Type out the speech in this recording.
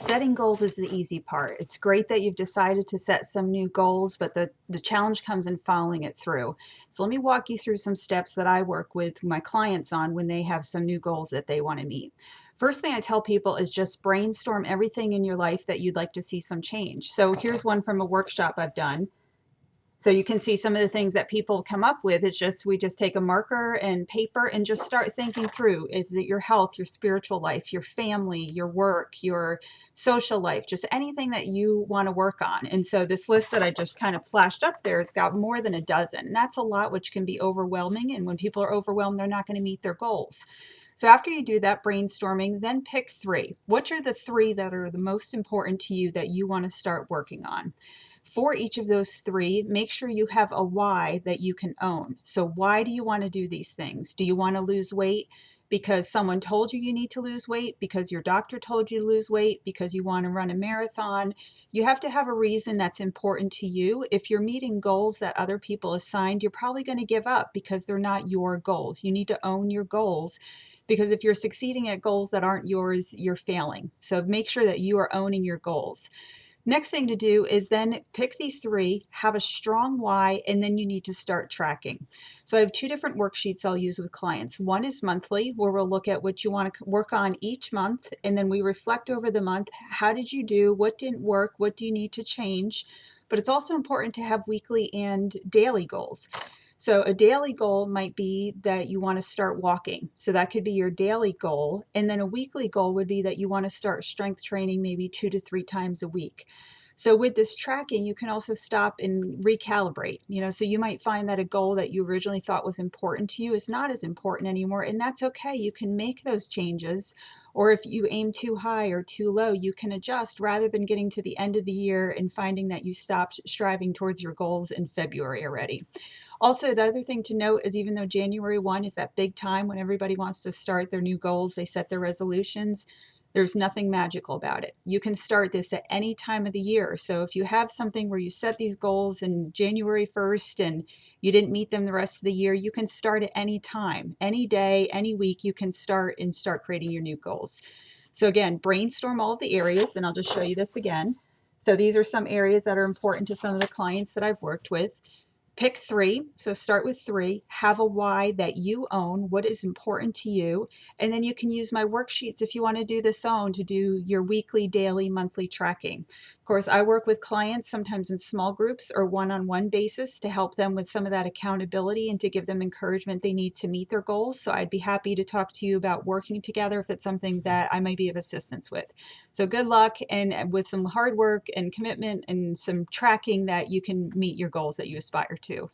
Setting goals is the easy part. It's great that you've decided to set some new goals, but the challenge comes in following it through. So let me walk you through some steps that I work with my clients on when they have some new goals that they want to meet. First thing I tell people is just brainstorm everything in your life that you'd like to see some change. So here's one from a workshop I've done. So you can see some of the things that people come up with. It's just, we just take a marker and paper and just start thinking through. Is it your health, your spiritual life, your family, your work, your social life, just anything that you want to work on? And so this list that I just kind of flashed up there has got more than a dozen. And that's a lot, which can be overwhelming. And when people are overwhelmed, they're not going to meet their goals. So after you do that brainstorming, then pick three. What are the three that are the most important to you that you want to start working on? For each of those three, make sure you have a why that you can own. So why do you want to do these things? Do you want to lose weight because someone told you you need to lose weight, because your doctor told you to lose weight, because you want to run a marathon? You have to have a reason that's important to you. If you're meeting goals that other people assigned, you're probably going to give up because they're not your goals. You need to own your goals, because if you're succeeding at goals that aren't yours, you're failing. So make sure that you are owning your goals. Next thing to do is then pick these three, have a strong why, and then you need to start tracking. So I have two different worksheets I'll use with clients. One is monthly, where we'll look at what you want to work on each month, and then we reflect over the month. How did you do? What didn't work? What do you need to change? But it's also important to have weekly and daily goals. So a daily goal might be that you want to start walking. So that could be your daily goal. And then a weekly goal would be that you want to start strength training maybe 2 to 3 times a week. So with this tracking, you can also stop and recalibrate, so you might find that a goal that you originally thought was important to you is not as important anymore. And that's okay. You can make those changes. Or if you aim too high or too low, you can adjust rather than getting to the end of the year and finding that you stopped striving towards your goals in February already. Also, the other thing to note is even though January 1 is that big time when everybody wants to start their new goals, they set their resolutions, there's nothing magical about it. You can start this at any time of the year. So if you have something where you set these goals in January 1st and you didn't meet them the rest of the year, you can start at any time, any day, any week, you can start creating your new goals. So again, brainstorm all of the areas, and I'll just show you this again. So these are some areas that are important to some of the clients that I've worked with. Pick three. So start with three, have a why that you own, what is important to you. And then you can use my worksheets if you want to do this own to do your weekly, daily, monthly tracking. Of course, I work with clients sometimes in small groups or one-on-one basis to help them with some of that accountability and to give them encouragement they need to meet their goals. So I'd be happy to talk to you about working together if it's something that I might be of assistance with. So good luck, and with some hard work and commitment and some tracking that you can meet your goals that you aspire to.